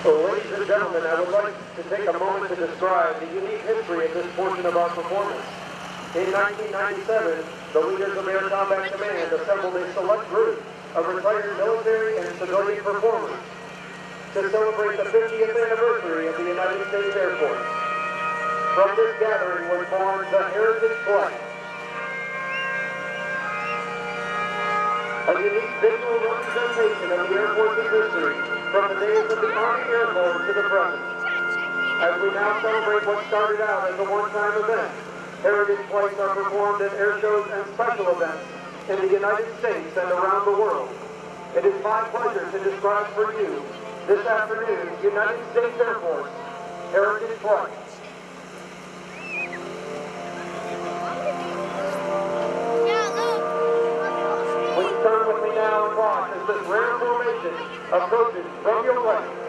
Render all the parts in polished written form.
Well, ladies and gentlemen, I would like to take a moment to describe the unique history of this portion of our performance. In 1997, the leaders of Air Combat Command assembled a select group of retired military and civilian performers to celebrate the 50th anniversary of the United States Air Force. From this gathering was born the Heritage Flight, a unique visual representation of the Air Force's history from the days of the Army Air Corps to the present. As we now celebrate what started out as a one-time event, Heritage Flights are performed at air shows and special events in the United States and around the world. It is my pleasure to describe for you this afternoon's United States Air Force Heritage Flight. Please turn with me now and watch as this rare formation approaches from your right.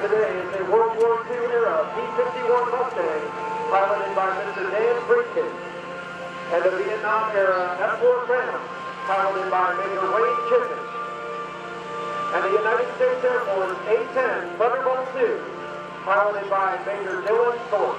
Today is a World War II era P-51 Mustang piloted by Mr. Friedkin, and a Vietnam era F-4 Phantom piloted by Major Wayne Chitmon, and the United States Air Force A-10 Thunderbolt II piloted by Major Dylan Thorpe.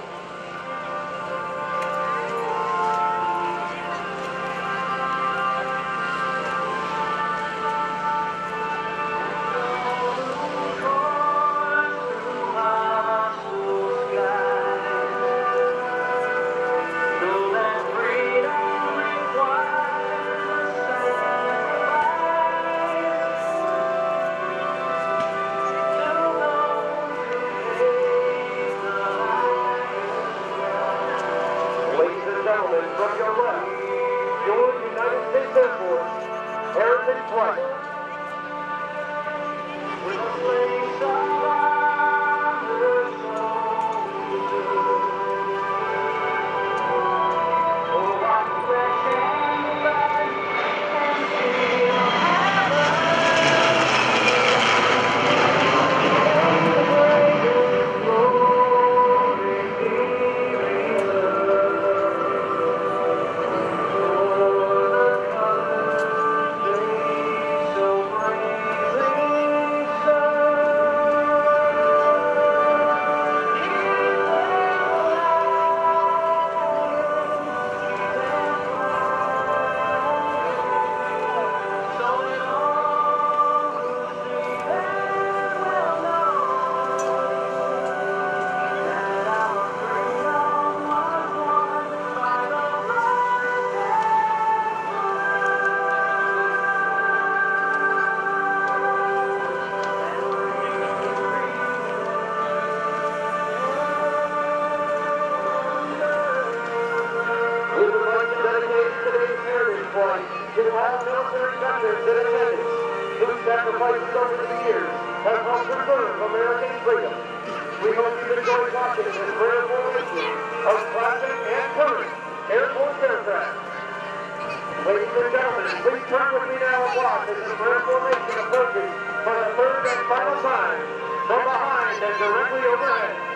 From your left, your United States Air Force Heritage Flight. With a place of honor oh, I'm fresh and bright and feel so bravely point to all military veterans in attendance whose sacrifices over the years have helped preserve American freedom. We hope you enjoy watching this rare formation of classic and current Air Force aircraft. Ladies and gentlemen, please turn with me now and watch as this rare formation approaches for the third and final time from behind and directly overhead.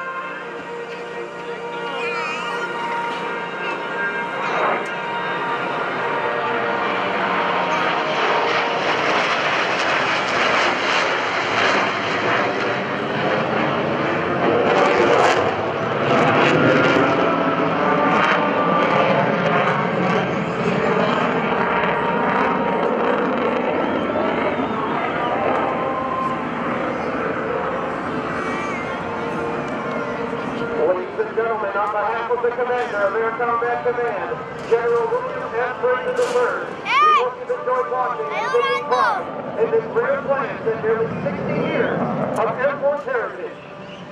On behalf of the Commander of Air Combat Command, General William F. Friedkin III, we hope you've enjoyed watching and taking part in this rare glance at nearly 60 years of Air Force heritage.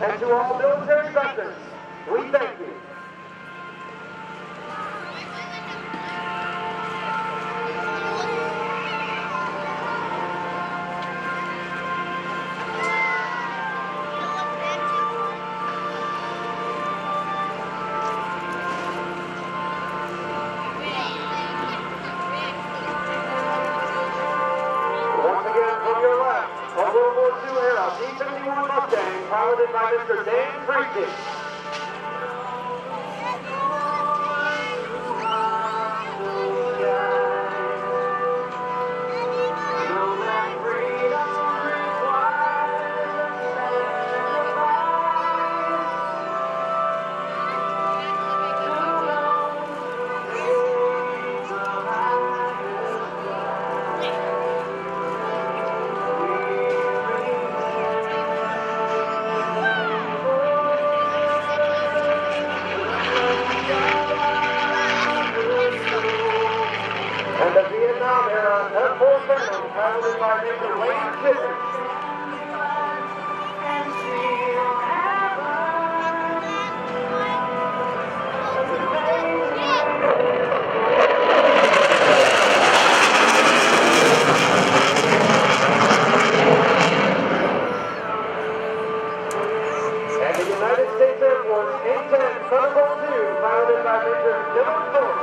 And to all military veterans, we thank you. Piloted by Mr. Dan Friedkin. And the Vietnam era Air Force Band, piloted by Major Chitmon. And the United States Air Force A-10 Thunderbolt II, piloted by Major Chitmon.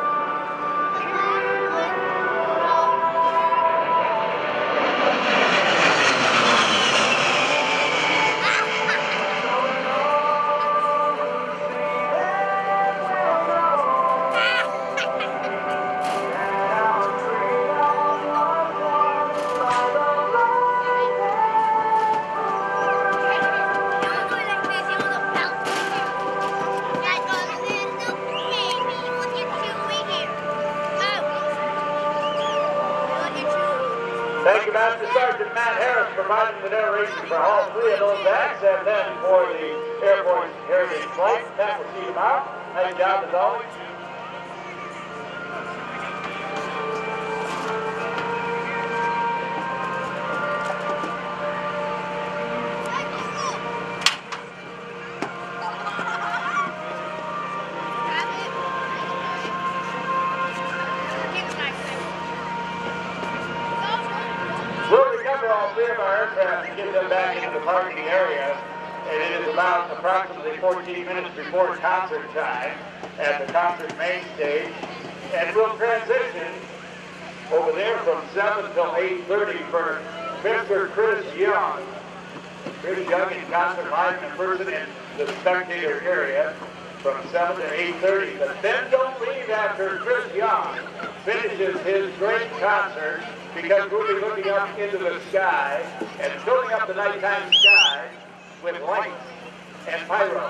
Thank you, Master Sergeant Matt Harris, providing the narration for all three of those acts, and then for the Air Force Heritage Flight. Matt will see you tomorrow. Nice job as always. All three of our aircraft and get them back into the parking area, and it is about approximately 14 minutes before concert time at the concert main stage, and we'll transition over there from 7 till 8:30 for Mr. Chris Young. Chris Young in concert live in person in the spectator area from 7 to 8:30, but then don't leave after Chris Young finishes his great concert, because we'll be looking up into the sky and filling up the nighttime sky with lights and pyro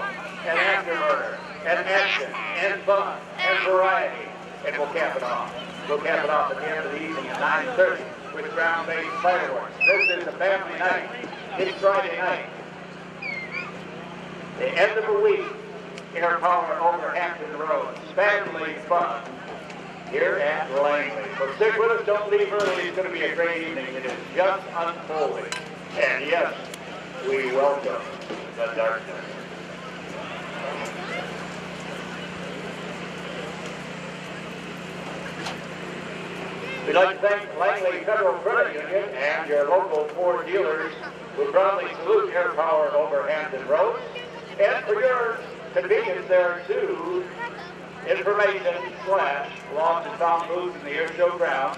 and afterburner and action and fun and variety. And we'll cap it off. We'll cap it off at the end of the evening at 9:30 with ground-based fireworks. This is a family night. It's Friday night. The end of the week. AirPower over Hampton Road. Family fun here at Langley. So stick with us, don't leave early. It's going to be a great evening. It is just unfolding. And yes, we welcome the darkness. We'd like to thank Langley Federal Credit Union and your local Ford dealers who proudly salute AirPower over Hampton Road. And for your convenience, there are two information/lost and found booths in the air show ground.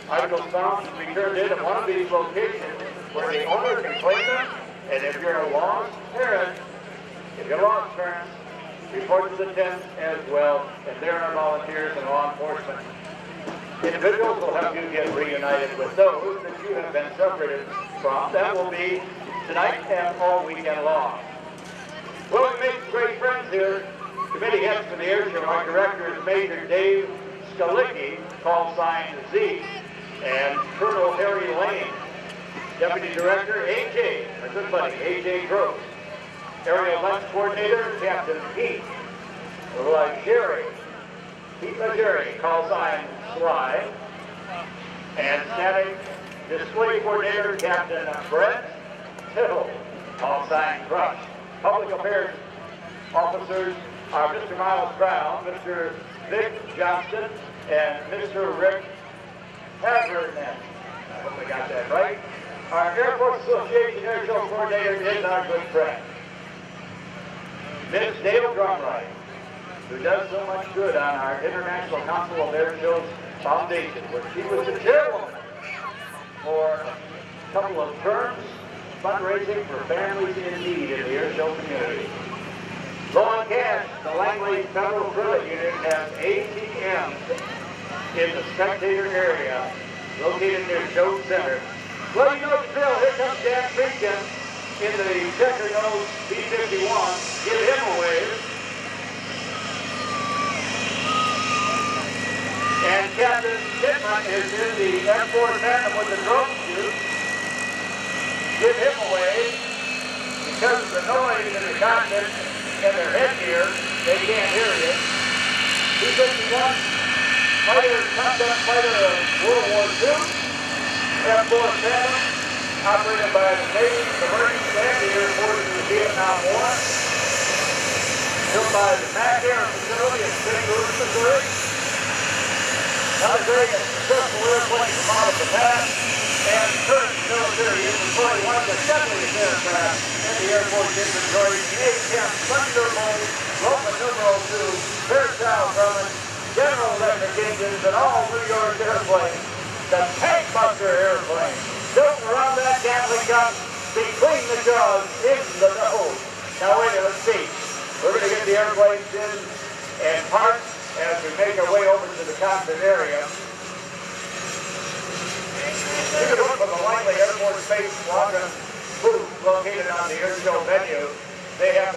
Articles found can be turned in at one of these locations where the owner can claim them. And if you're a lost parent, report to the tent as well. And there are volunteers and law enforcement individuals will help you get reunited with those that you have been separated from. That will be tonight and all weekend long. Well, we made some great friends here. Committee heads for the air show. Our director is Major Dave Skalicki, call sign Z, and Colonel Harry Lane. Deputy Director AJ, our good buddy AJ Gross. Area Lunch Coordinator Captain Pete Legere. Pete Legere, call sign Sly. And Static Display Coordinator Captain Brett Tittle, call sign Crush. Public Affairs Officers are Mr. Miles Brown, Mr. Vic Johnston, and Mr. Rick Havernan. I hope I got that right. Our Air Force Association Air Show Coordinator is our good friend, Ms. Dale Drumright, who does so much good on our International Council of Air Shows Foundation, where she was the chairwoman for a couple of terms, fundraising for families in need in the air show community. Low on cash, the Langley Federal Credit Union has ATMs in the spectator area located near Show Center. Well, you know the drill. Here comes Dan Friedkin in the checker nose B-51. Give him a wave. And Captain Chitmon is in the F4 Phantom with the drone chute. Give him a wave. Because of the noise in the cockpit and their headgear, they can't hear you. B-51 fighter, concept fighter of World War II. F4 Phantom, operated by the Navy, the Marines, and the Air Force in the Vietnam War. Built by the Mac Air Facility in St. Louis, Missouri. Another great and successful airplane from out of the past, and current military inventory, one of the deadliest aircraft in the Air Force inventory, the A-10 Thunderbolt, Roman numeral 2, Fairchild Grumman, General Electric engines, and all New York airplanes. The Tank Buster airplane, built around that Gatling gun, between the jaws, in the nose. Now wait, let's see. We're going to get the airplanes in and parked as we make our way over to the cockpit area. You can look for the Langley Air Force Base Squadron booth located on the air show venue. They have